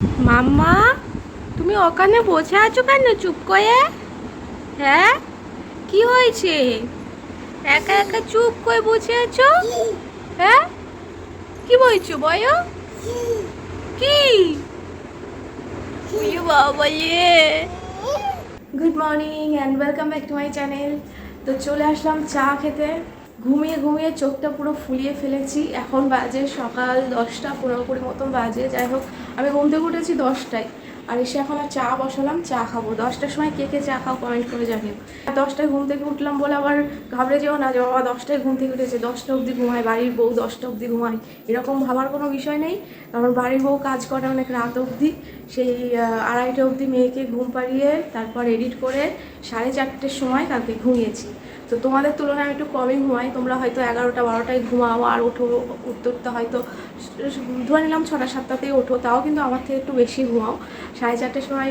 মাম্মা, তুমি ওখানে বসে আছো কেন চুপ করে? হ্যাঁ, কি হয়েছে? একা একা চুপ করে বসে আছো? হ্যাঁ, কি বলছো বলো? কি? উইয়ো বাবা রে! Good morning and welcome back to my channel. তো চলে আসলাম চা খেতে। ঘুমিয়ে ঘুমিয়ে চোখটা পুরো ফুলিয়ে ফেলেছি। এখন বাজে সকাল 10টা পুরোপুরি মতন বাজে। যাই হোক, আমি ঘুম থেকে উঠেছি 10টায়, আর এসে এখন চা বসালাম, চা খাবো। 10টার সময় কে কে চা খাও কমেন্ট করে জানিও। 10টায় ঘুম থেকে উঠলাম বলে আবার ঘাবড়ে যেও না যে বাবা 10টায় ঘুম থেকে উঠেছে, 10টা অবধি ঘুমায়, বাড়ির বউ 10টা অবধি ঘুমায়, এরকম ভাবার কোনো বিষয় নেই। কারণ বাড়ির বউ কাজ করে অনেক রাত অবধি। সেই 2:30 অবধি মেয়েকে ঘুম পাড়িয়ে তারপর এডিট করে 4:30টার সময় কালকে ঘুমিয়েছি। তো তোমাদের তুলনায় আমি একটু কমই ঘুমাই। তোমরা হয়তো 11টা 12টায় ঘুমাও আর ওঠো, উঠতে উঠতে হয়তো ধরে নিলাম 6টা 7টাতেই ওঠো, তাও কিন্তু আমার থেকে একটু বেশি ঘুমাও। 4:30টার সময়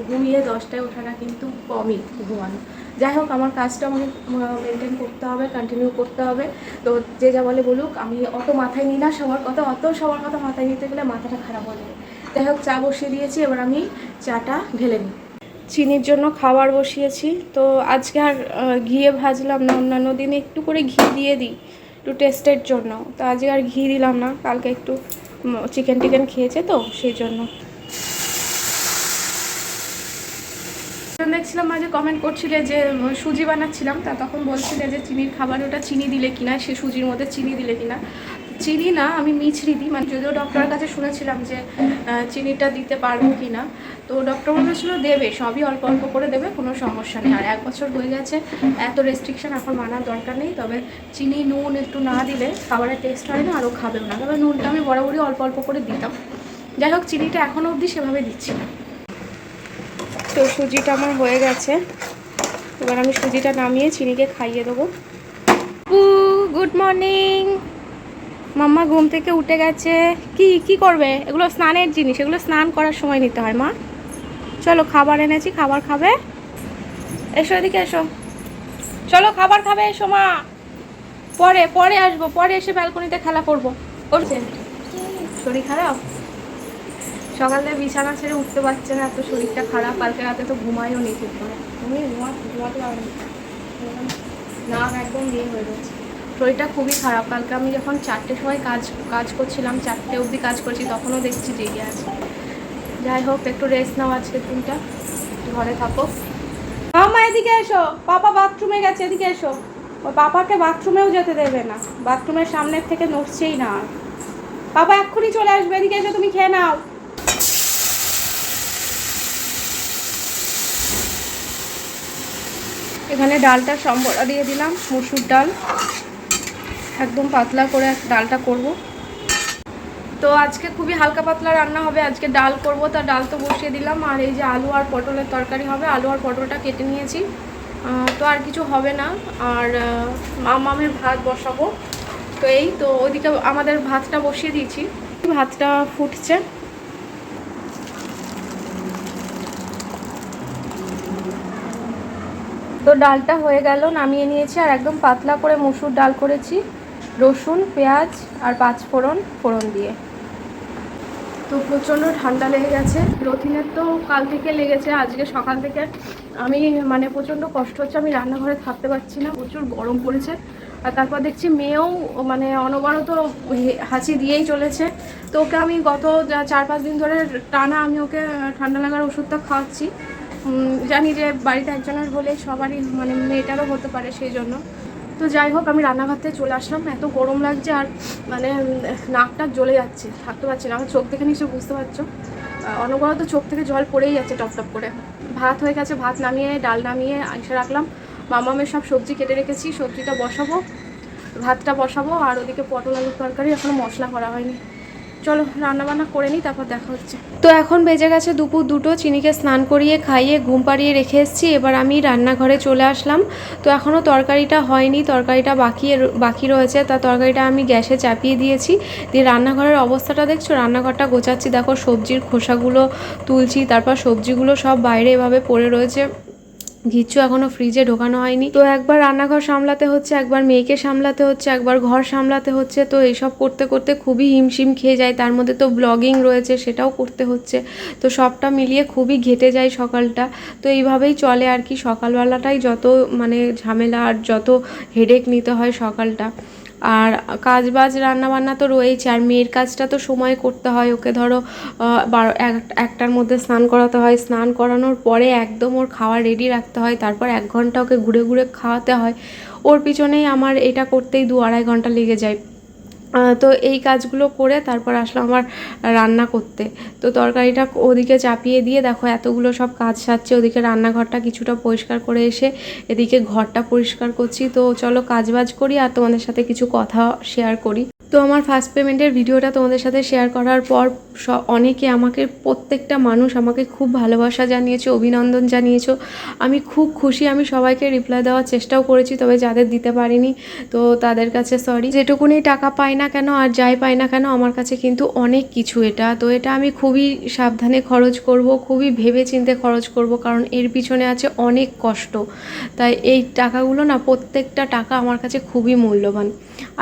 ঘুমিয়ে 10টায় ওঠাটা কিন্তু কমই ঘুমানো। যাই হোক, আমার কাজটা আমাকে মেনটেন করতে হবে, কন্টিনিউ করতে হবে। তো যে যা বলে বলুক, আমি অত মাথায় নিই না সবার কথা, সবার কথা মাথায় নিতে গেলে মাথাটা খারাপ হয়ে যাবে। যাই হোক, চা বসিয়ে দিয়েছি, এবার আমি চাটা ঢেলে নিই। চিনির জন্য খাবার বসিয়েছি। তো আজকে আর ঘিয়ে ভাজলাম না, অন্যান্য দিনে একটু করে ঘি দিয়ে দিই একটু টেস্টের জন্য। তো আজকে আর ঘি দিলাম না, কালকে একটু চিকেন টিকেন খেয়েছে তো সেই জন্য। দেখছিলাম মাঝে কমেন্ট করছিলে যে সুজি বানাচ্ছিলাম, তা তখন বলছিলে যে চিনির খাবার ওটা চিনি দিলে কিনা, সে সুজির মধ্যে চিনি দিলে কিনা। চিনি না, আমি মিছরি দিই। মানে যদিও ডক্টরের কাছে শুনেছিলাম যে চিনিটা দিতে পারবো কি না, তো ডক্টর বলেছিল দেবে, সবই অল্প অল্প করে দেবে, কোনো সমস্যা নেই। আর 1 বছর হয়ে গেছে, এত রেস্ট্রিকশন এখন মানার দরকার নেই। তবে চিনি নুন একটু না দিলে খাবারের টেস্ট হয় না, আরও খাবেও না। তবে নুনটা আমি বরাবরই অল্প অল্প করে দিতাম। যাই হোক, চিনিটা এখনও অবধি সেভাবে দিচ্ছি না। তো সুজিটা আমার হয়ে গেছে, এবার আমি সুজিটা নামিয়ে চিনিকে খাইয়ে দেবো। Good morning. মাম্মা ঘুম থেকে উঠে গেছে। কি কি করবে? এগুলো স্নানের জিনিস, এগুলো স্নান করার সময় নিতে হয় মা। চলো, খাবার এনেছি, খাবার খাবে। এসো, এদিকে এসো। চলো খাবার খাবে, এসো মা। পরে পরে আসবো, পরে এসে ব্যালকনিতে খেলা করবো। করছেন? শরীর খারাপ? সকালে বিছানা ছেড়ে উঠতে পারছে না, এত শরীরটা খারাপ। কালকে রাতে তো ঘুমাইও নি ঠিক করে। ঘুমাতে পারবে না, একদম ইয়ে হয়ে গেছে, শরীরটা খুবই খারাপ। কালকে আমি যখন 4টের সময় কাজ করছিলাম, 4টে অবধি কাজ করছি, তখনও দেখছি জেগে আছে। যাই হোক, একটু রেস্ট নাও আজকের দিনটা, ঘরে থাকো। মামা এদিকে এসো, পাপা বাথরুমে গেছে, এদিকে এসো। ওই পাপাকে বাথরুমেও যেতে দেবে না, বাথরুমের সামনের থেকে নড়ছেই না। পাপা এক্ষুনি চলে আসবে, এদিকে এসো, তুমি খেয়ে নাও। এখানে ডালটা সম্বরা দিয়ে দিলাম, মসুর ডাল, একদম পাতলা করে ডালটা করব। তো আজকে খুবই হালকা পাতলা রান্না হবে। আজকে ডাল করব, তা ডাল তো বসিয়ে দিলাম। আর এই যে আলু আর পটলের তরকারি হবে, আলু আর পটলটা কেটে নিয়েছি। তো আর কিছু হবে না। আর মামের ভাত বসাবো। তো এই তো ওইদিকে আমাদের ভাতটা বসিয়ে দিয়েছি, ভাতটা ফুটছে। তো ডালটা হয়ে গেল, নামিয়ে নিয়েছি। আর একদম পাতলা করে মসুর ডাল করেছি, রসুন পেঁয়াজ আর 5 ফোড়ন দিয়ে। তো প্রচণ্ড ঠান্ডা লেগে গেছে রথিনের, তো কাল থেকে লেগেছে। আজকে সকাল থেকে আমি মানে প্রচণ্ড কষ্ট হচ্ছে, আমি রান্নাঘরে থাকতে পারছি না, প্রচুর গরম পড়েছে। আর তারপর দেখছি মেয়েও মানে অনবরত হাঁচি দিয়েই চলেছে। তো ওকে আমি গত 4-5 দিন ধরে টানা আমি ওকে ঠান্ডা লাগার ওষুধটা খাওয়াচ্ছি। জানি যে বাড়িতে একজনের হলে সবারই মানে মেয়েটারও হতে পারে, সেই জন্য। তো যাই হোক, আমি রান্নাঘর থেকে চলে আসলাম, এত গরম লাগছে আর মানে নাকটা জ্বলে যাচ্ছে, থাকতে পারছি না। আমার চোখ দেখে নিশ্চয়ই বুঝতে পারছো, অনবরত চোখ থেকে জল পড়েই যাচ্ছে টপ টপ করে। ভাত হয়ে গেছে, ভাত নামিয়ে ডাল নামিয়ে এসে রাখলাম। মামামের সব সবজি কেটে রেখেছি, সবজিটা বসাবো, ভাতটা বসাবো। আর ওদিকে পটল আলুর তরকারি এখনও মশলা করা হয়নি। চলো রান্নাবান্না করে নিই, তারপর দেখা হচ্ছে। তো এখন বেজে গেছে দুপুর 2টো। চিনিকে স্নান করিয়ে খাইয়ে ঘুম পাড়িয়ে রেখে এসেছি, এবার আমি রান্নাঘরে চলে আসলাম। তো এখনও তরকারিটা হয়নি, তরকারিটা বাকি রয়েছে। তা তরকারিটা আমি গ্যাসে চাপিয়ে দিয়েছি। দিয়ে রান্নাঘরের অবস্থাটা দেখছো, রান্নাঘরটা গোছাচ্ছি, দেখো সবজির খোসাগুলো তুলছি, তারপর সবজিগুলো সব বাইরে এভাবে পড়ে রয়েছে, কিচ্ছু এখনও ফ্রিজে ঢোকানো হয়নি। তো একবার রান্নাঘর সামলাতে হচ্ছে, একবার মেয়েকে সামলাতে হচ্ছে, একবার ঘর সামলাতে হচ্ছে। তো এইসব করতে করতে খুবই হিমশিম খেয়ে যায়। তার মধ্যে তো ব্লগিং রয়েছে, সেটাও করতে হচ্ছে। তো সবটা মিলিয়ে খুবই ঘেটে যায় সকালটা। তো এইভাবেই চলে আর কি। সকালবেলাটাই যত মানে ঝামেলা আর যত হেডেক নিতে হয় সকালটা। আর কাজ বাজ রান্নাবান্না তো রয়েছে, আর মেয়ের কাজটা তো সময় করতে হয়। ওকে ধরো 1টার মধ্যে স্নান করাতে হয়, স্নান করানোর পরে একদম ওর খাওয়া রেডি রাখতে হয়, তারপর 1 ঘন্টা ওকে ঘুরে ঘুরে খাওয়াতে হয়। ওর পিছনেই আমার এটা করতেই 2-2.5 ঘন্টা লেগে যায়। তো এই কাজগুলো করে তারপর আসলাম আমার রান্না করতে। তো তরকারিটা ওদিকে চাপিয়ে দিয়ে দেখো এতগুলো সব কাজ সারছে, ওদিকে রান্নাঘরটা কিছুটা পরিষ্কার করে এসে এদিকে ঘরটা পরিষ্কার করছি। তো চলো কাজবাজ করি আর তোমাদের সাথে কিছু কথা শেয়ার করি। তো আমার ফার্স্ট পেমেন্টের ভিডিওটা তোমাদের সাথে শেয়ার করার পর অনেকে আমাকে, প্রত্যেকটা মানুষ আমাকে খুব ভালোবাসা জানিয়েছো, অভিনন্দন জানিয়েছো। আমি খুব খুশি। আমি সবাইকে রিপ্লাই দেওয়ার চেষ্টাও করেছি, তবে যাদের দিতে পারিনি তো তাদের কাছে সরি। যেটুকুনি টাকা পাই না কেন আর যাই পাই না কেন, আমার কাছে কিন্তু অনেক কিছু এটা। তো এটা আমি খুবই সাবধানে খরচ করব, খুবই ভেবে চিন্তে খরচ করব, কারণ এর পিছনে আছে অনেক কষ্ট। তাই এই টাকাগুলো না, প্রত্যেকটা টাকা আমার কাছে খুবই মূল্যবান।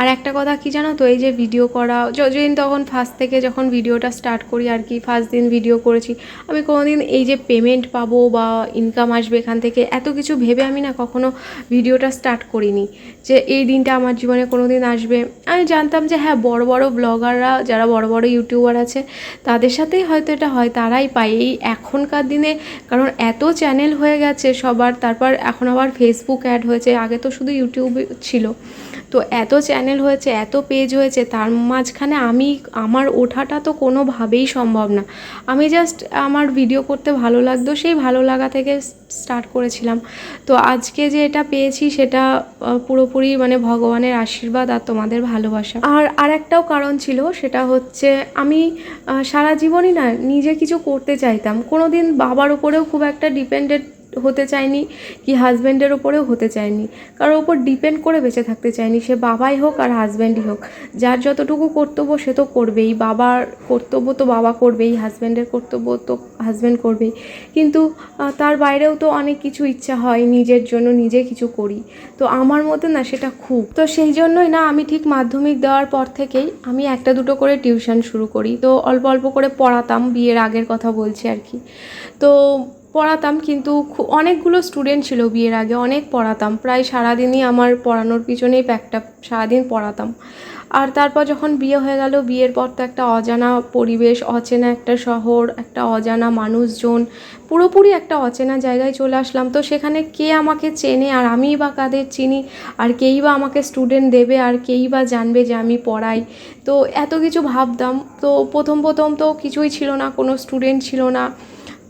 আর একটা কথা কি জানো তো, এই যে ভিডিও করা, যতদিন তখন ফার্স্ট থেকে যখন ভিডিওটা স্টার্ট করি আর কি, ফার্স্ট দিন ভিডিও করেছি, আমি কোনোদিন এই যে পেমেন্ট পাবো বা ইনকাম আসবে এখান থেকে এত কিছু ভেবে আমি না কখনো ভিডিওটা স্টার্ট করিনি যে এই দিনটা আমার জীবনে কোনো দিন আসবে। আমি জানতাম যে হ্যাঁ, বড় বড় ব্লগাররা, যারা বড় বড় ইউটিউবার আছে তাদের সাথেই হয়তো এটা হয়, তারাই পায় এই এখনকার দিনে। কারণ এত চ্যানেল হয়ে গেছে সবার, তারপর এখন আবার ফেসবুক অ্যাড হয়েছে, আগে তো শুধু ইউটিউব ছিল। তো এত চ্যানেল হয়েছে, এত পেজ হয়েছে, তার মাঝখানে আমার ওঠাটা তো কোনোভাবেই সম্ভব না। আমি জাস্ট আমার ভিডিও করতে ভালো লাগতো, সেই ভালো লাগা থেকে স্টার্ট করেছিলাম। তো আজকে যে এটা পেয়েছি সেটা পুরোপুরি মানে ভগবানের আশীর্বাদ আর তোমাদের ভালোবাসা। আর আরেকটাও কারণ ছিল, সেটা হচ্ছে আমি সারা জীবনই না নিজে কিছু করতে চাইতাম। কোনো দিন বাবার উপরেও খুব একটা ডিপেন্ডেন্ট হতে চাইনি, কি হাজব্যান্ডের ওপরেও হতে চাইনি, কারোর ওপর ডিপেন্ড করে বেঁচে থাকতে চাইনি। সে বাবাই হোক আর হাজব্যান্ডই হোক, যার যতটুকু কর্তব্য সে তো করবেই। বাবার কর্তব্য তো বাবা করবেই, হাজব্যান্ডের কর্তব্য তো হাজব্যান্ড করবেই। কিন্তু তার বাইরেও তো অনেক কিছু ইচ্ছা হয় নিজের জন্য, নিজে কিছু করি। তো আমার মধ্যে না সেটা খুব। তো সেই জন্যই না আমি ঠিক মাধ্যমিক দেওয়ার পর থেকেই আমি 1-2 করে টিউশন শুরু করি। তো অল্প অল্প করে পড়াতাম, বিয়ের আগের কথা বলছি আর কি। তো পড়াতাম, কিন্তু অনেকগুলো স্টুডেন্ট ছিল বিয়ের আগে, অনেক পড়াতাম, প্রায় সারাদিনই আমার পড়ানোর পিছনেই প্যাকটা, সারাদিন পড়াতাম। আর তারপর যখন বিয়ে হয়ে গেল, বিয়ের পর তো একটা অজানা পরিবেশ, অচেনা একটা শহর, একটা অজানা মানুষজন, পুরোপুরি একটা অচেনা জায়গায় চলে আসলাম। তো সেখানে কে আমাকে চেনে আর আমিই বা কাদের চিনি, আর কেই বা আমাকে স্টুডেন্ট দেবে, আর কেই বা জানবে যে আমি পড়াই। তো এত কিছু ভাবতাম। তো প্রথম প্রথম তো কিছুই ছিল না, কোনো স্টুডেন্ট ছিল না,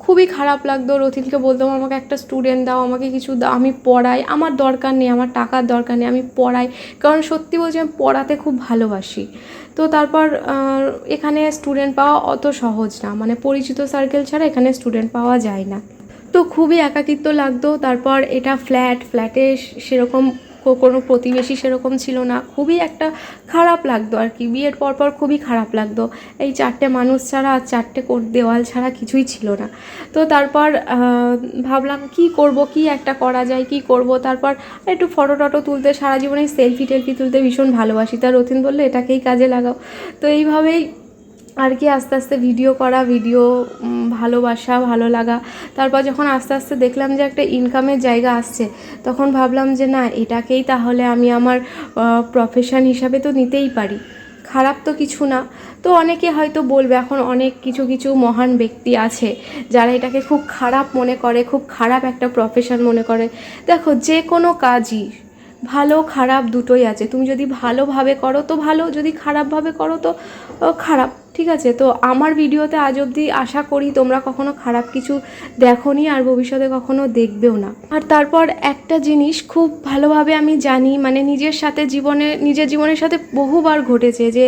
খুবই খারাপ লাগতো। রথিনকে বলতাম আমাকে একটা স্টুডেন্ট দাও, আমাকে কিছু দাও, আমি পড়াই, আমার দরকার নেই, আমার টাকার দরকার নেই, আমি পড়াই। কারণ সত্যি বলছি আমি পড়াতে খুব ভালোবাসি। তো তারপর এখানে স্টুডেন্ট পাওয়া অত সহজ না, মানে পরিচিত সার্কেল ছাড়া এখানে স্টুডেন্ট পাওয়া যায় না। তো খুবই একাকিত্ব লাগতো। তারপর এটা ফ্ল্যাটে সেরকম কোনো প্রতিবেশী সেরকম ছিল না, খুবই একটা খারাপ লাগতো আর কি। বিয়ের পরপর খুবই খারাপ লাগতো, এই 4টে মানুষ ছাড়া আর 4টে দেওয়াল ছাড়া কিছুই ছিল না। তো তারপর ভাবলাম কি করব, কি একটা করা যায়, কি করব। তারপর একটু ফটো তুলতে, সারা জীবনে সেলফি তুলতে ভীষণ ভালোবাসি। তার রথিন বললো এটাকেই কাজে লাগাও। তো এইভাবেই আর কি আস্তে আস্তে ভিডিও করা, ভিডিও ভালোবাসা, ভালো লাগা। তারপর যখন আস্তে আস্তে দেখলাম যে একটা ইনকামের জায়গা আসছে, তখন ভাবলাম যে না, এটাকেই তাহলে আমি আমার প্রফেশন হিসাবে তো নিতেই পারি, খারাপ তো কিছু না। তো অনেকে হয়তো বলবে, এখন অনেক কিছু মহান ব্যক্তি আছে যারা এটাকে খুব খারাপ মনে করে, খুব খারাপ একটা প্রফেশন মনে করে। দেখো, যে কোনো কাজই ভালো খারাপ দুটোই আছে। তুমি যদি ভালোভাবে করো তো ভালো, যদি খারাপভাবে করো তো খারাপ, ঠিক আছে। তো আমার ভিডিওতে আজ অবধি আশা করি তোমরা কখনো খারাপ কিছু দেখোনি, আর ভবিষ্যতে কখনো দেখবেও না। আর তারপর একটা জিনিস খুব ভালোভাবে আমি জানি, মানে নিজের জীবনের সাথে বহুবার ঘটেছে যে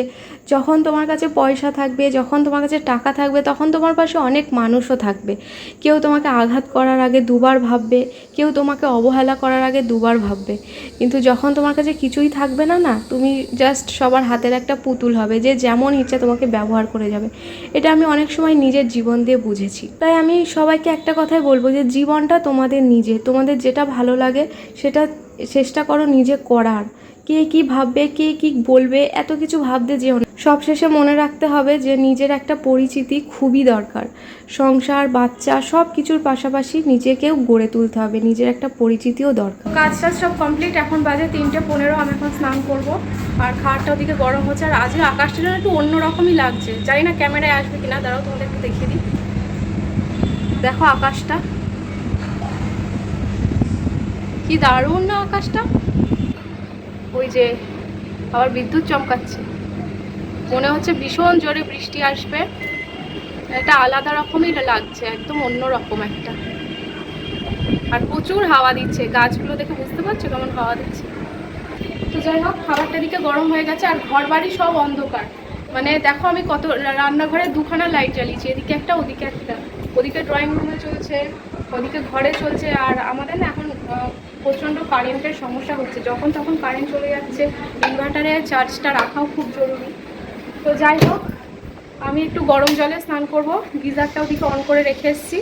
যখন তোমার কাছে পয়সা থাকবে, যখন তোমার কাছে টাকা থাকবে, তখন তোমার পাশে অনেক মানুষও থাকবে। কেউ তোমাকে আঘাত করার আগে দুবার ভাববে, কেউ তোমাকে অবহেলা করার আগে দুবার ভাববে। কিন্তু যখন তোমার কাছে কিছুই থাকবে না, না, তুমি জাস্ট সবার হাতের একটা পুতুল হবে, যে যেমন ইচ্ছা তোমাকে ব্যবহার করে যাবে। এটা আমি অনেক সময় নিজের জীবন দিয়ে বুঝেছি। তাই আমি সবাইকে একটা কথাই বলবো, যে জীবনটা তোমাদের নিজে, তোমাদের যেটা ভালো লাগে সেটা চেষ্টা করো নিজে করার। কে কি ভাববে, কে কি বলবে, এত কিছু ভাবতে যেও না। সবশেষে মনে রাখতে হবে যে নিজের একটা পরিচিতি খুবই দরকার। সংসার, বাচ্চা সব কিছুর পাশাপাশি নিজেকেও গড়ে তুলতে হবে, নিজের একটা পরিচিতিও দরকার। কাজ টাজ সব কমপ্লিট, এখন বাজে 3:15। আমি এখন স্নান করব, আর খাওয়ারটা ওদিকে গরম হচ্ছে। আর আজকে আকাশটা যেন একটু অন্যরকমই লাগছে, জানি না ক্যামেরায় আসবে কিনা, দাঁড়াও তোমাদের একটু দেখিয়ে দিই। দেখো আকাশটা কি দারুণ না আকাশটা। ওই যে আবার বিদ্যুৎ চমকাচ্ছে, মনে হচ্ছে ভীষণ জোরে বৃষ্টি আসবে। এটা আলাদা রকমই লাগছে, একদম অন্য রকম একটা। আর প্রচুর হাওয়া দিচ্ছে, গাছগুলো দেখে বুঝতে পারছো কেমন হাওয়া দিচ্ছে। তো যাই হোক, খাবারটা দিকে গরম হয়ে গেছে, আর ঘর বাড়ি সব অন্ধকার। মানে দেখো আমি কত, রান্নাঘরে দুখানা লাইট জ্বালিয়েছি, এদিকে একটা ওদিকে একটা। ওদিকে ড্রয়িং রুমে চলছে, ওদিকে ঘরে চলছে। আর আমাদের না এখন প্রচণ্ড কারেন্টের সমস্যা হচ্ছে, যখন তখন কারেন্ট চলে যাচ্ছে। ইনভার্টারে চার্জটা রাখাও খুব জরুরি। তো যাই হোক, আমি একটু গরম জলে স্নান করব। গিজারটা ওদিকে অন করে রেখে এসেছি,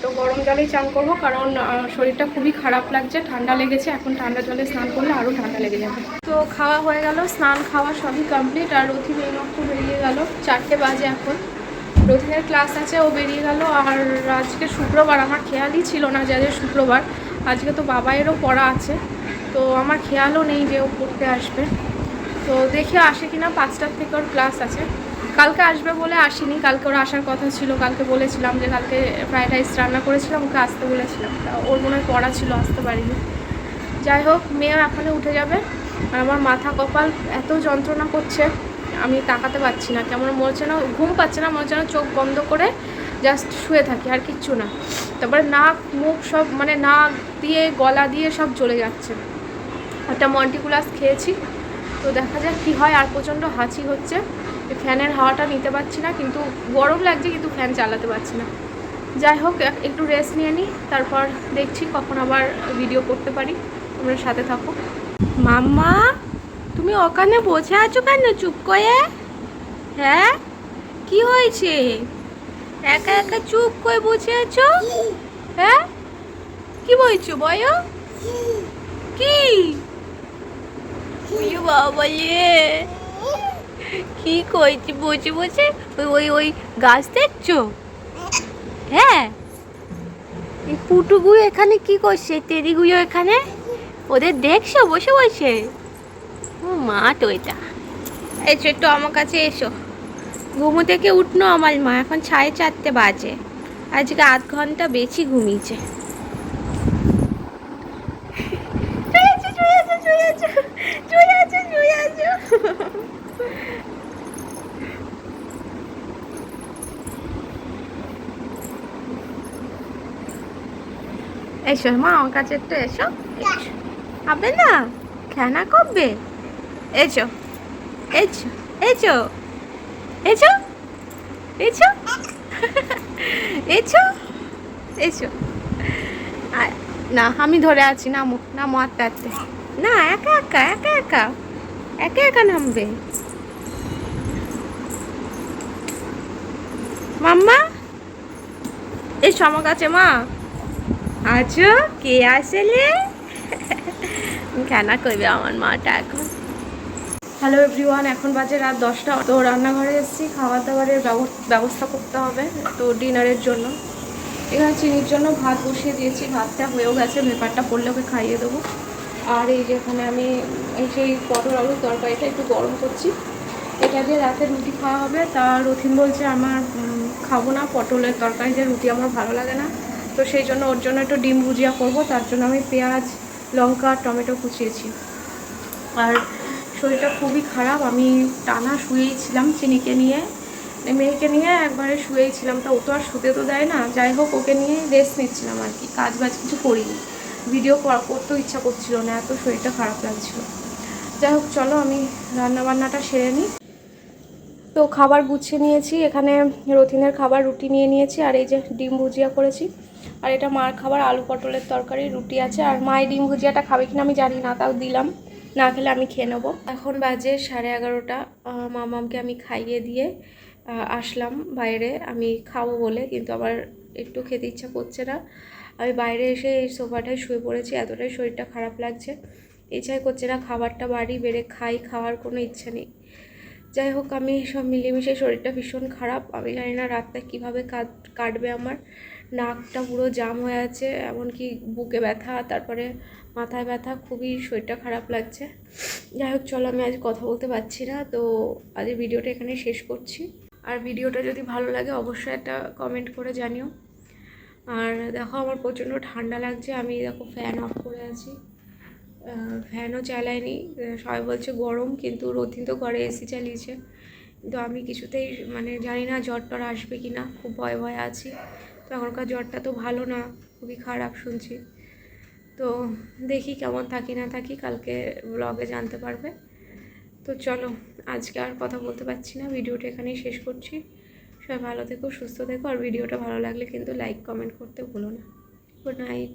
তো গরম জলেই চান করব, কারণ শরীরটা খুবই খারাপ লাগছে, ঠান্ডা লেগেছে। এখন ঠান্ডা জলে স্নান করলে আরও ঠান্ডা লেগে যাবে। তো খাওয়া হয়ে গেল, স্নান খাওয়া সবই কমপ্লিট। আর রথিন এইমাত্র বেরিয়ে গেল, 4টে বাজে এখন। রথিনের ক্লাস আছে, ও বেরিয়ে গেল। আর আজকে শুক্রবার, আমার খেয়ালই ছিল না যে আজকে শুক্রবার। আজকে তো বাবাইয়েরও পড়া আছে, তো আমার খেয়ালও নেই যে ও পড়তে আসবে। তো দেখি আসে কিনা, 5টার থেকে ওর ক্লাস আছে। কালকে আসবে বলে আসেনি, কালকে ওর আসার কথা ছিল। কালকে বলেছিলাম যে কালকে ফ্রাইড রাইস রান্না করেছিলাম, ওকে আসতে বলেছিলাম, তা ওর মনে হয় পড়া ছিল, আসতে পারিনি। যাই হোক, মেয়েও এখনই উঠে যাবে। আর আমার মাথা কপাল এত যন্ত্রণা করছে, আমি তাকাতে পারছি না। কেমন মনে হচ্ছে না, ঘুম পাচ্ছে না, মনে হচ্ছে না চোখ বন্ধ করে জাস্ট শুয়ে থাকি, আর কিচ্ছু না। তারপরে নাক মুখ সব, মানে নাক দিয়ে গলা দিয়ে সব চলে যাচ্ছে। একটা মন্টিকুলাস খেয়েছি, তো দেখা যাক কী হয়। আর প্রচণ্ড হাঁচি হচ্ছে, ফ্যানের হাওয়াটা নিতে পারছি না, কিন্তু গরম লাগছে, কিন্তু ফ্যান চালাতে পারছি না। যাই হোক, একটু রেস্ট নিয়ে নিই, তারপর দেখছি কখন আবার ভিডিও করতে পারি। তোমরা সাথে থাকো। মাম্মা, তুমি ওখানে বসে আছো কেন চুপ করে? হ্যাঁ, কি হয়েছে? একা একা চুপ করে বসে আছো? হ্যাঁ, কি বলছো বলো? কি বাবা, কি করছি বসে বসে? ওই ওই গাছ দেখছো? হ্যাঁ, এই পুটুগুলো এখানে কি করছে? টেরিগুলো এখানে ওদের দেখছো বসে বসে? ও মা তো এটা। এসো একটু আমার কাছে এসো। ঘুমো থেকে উঠনো আমার মা, এখন 4:30 বাজে। আজকে 8 ঘন্টা বেশি ঘুমিয়েছে। এসো মা, আমার কাছে একটু এসো। হবে না, খেলা করবে? এসো এসো এসো এসো এসো এসো এসো। না, আমি ধরে আছি, নামো নামো, আস্তে আস্তে। না, একা একা একা একা একা একা নামবে। মাম্মা, এসো আমার কাছে। মা আছো? কে আসলে? কেনা করবে আমার মাটা এখন। হ্যালো এভরিওয়ান, এখন বাজে রাত 10টা। তো রান্নাঘরে এসেছি, খাবার দাবারের ব্যবস্থা করতে হবে তো ডিনারের জন্য। এখানে চিনির জন্য ভাত বসিয়ে দিয়েছি, ভাতটা হয়েও গেছে, ভেপারটা পড়লে ওকে খাইয়ে দেবো। আর এই যে এখানে আমি এই সেই পটল আলুর তরকারিটা একটু গরম করছি, এটা দিয়ে রাতে রুটি খাওয়া হবে। তা রথিন বলছে আমার খাবো না পটলের তরকারি দিয়ে রুটি, আমার ভালো লাগে না। তো সেই জন্য ওর জন্য একটু ডিম ভুজিয়া করবো, তার জন্য আমি পেঁয়াজ, লঙ্কা, টমেটো কুচিয়েছি। আর শরীরটা খুবই খারাপ, আমি টানা শুয়েই ছিলাম, চিনিকে নিয়ে, মেয়েকে নিয়ে একবারে শুয়েই ছিলাম। তা ও তো আর শুতে তো দেয় না। যাই হোক, ওকে নিয়ে রেস্ট নিচ্ছিলাম আর কি, কাজ বাজ কিছু করিনি, ভিডিও করতেও ইচ্ছা করছিল না, এত শরীরটা খারাপ লাগছিল। যাই হোক, চলো আমি রান্নাবান্নাটা সেরে নিই। তো খাবার গুছিয়ে নিয়েছি, এখানে রথিনের খাবার রুটি নিয়ে নিয়েছি, আর এই যে ডিম ভুজিয়া করেছি, আর এটা মার খাবার আলু পটলের তরকারি, রুটি আছে। আর মায়ের ডিম ভুজিয়াটা খাবে কিনা আমি জানি না, তাও দিলাম, না খেলে আমি খেয়ে নেবো। এখন বাজে 11:30। মামামকে আমি খাইয়ে দিয়ে আসলাম বাইরে আমি খাবো বলে, কিন্তু আবার একটু খেতে ইচ্ছা করছে না। আমি বাইরে এসে এই সোফাটায় শুয়ে পড়েছি, এতটাই শরীরটা খারাপ লাগছে, ইচ্ছাই করছে না খাবারটা বাড়ি বেড়ে খাওয়ার কোনো ইচ্ছা নেই। যাই হোক, আমি সব মিলেমিশে শরীরটা ভীষণ খারাপ। আমি জানি না রাতটা কীভাবে কাটবে আমার। নাকটা পুরো জাম হয়ে আছে, এমনকি বুকে ব্যথা, তারপরে মাথায় ব্যথা, খুবই শরীরটা খারাপ লাগছে। যাই হোক চলো, আমি আজ কথা বলতে পারছি না, তো আজ ভিডিওটা এখানে শেষ করছি। আর ভিডিওটা যদি ভালো লাগে অবশ্যই একটা কমেন্ট করে জানিও। আর দেখো আমার প্রচণ্ড ঠান্ডা লাগছে, আমি দেখো ফ্যান অফ করে আছি, ফ্যানও চালাইনি। সবাই বলছে গরম, কিন্তু রথিন তো ঘরে এসি চালিয়েছে, কিন্তু আমি কিছুতেই মানে জানি না জ্বর টর আসবে কি না, খুব ভয়ে আছি। তো এখনকার জ্বরটা তো ভালো না, খুবই খারাপ শুনছি। তো দেখি কেমন থাকি না থাকি, কালকে ব্লগে জানতে পারবে। তো চলো, আজকে আর কথা বলতে পারছি না, ভিডিওটা এখানেই শেষ করছি। সবাই ভালো থেকো, সুস্থ থেকো, আর ভিডিওটা ভালো লাগলে কিন্তু লাইক কমেন্ট করতে ভুলো না। Good night.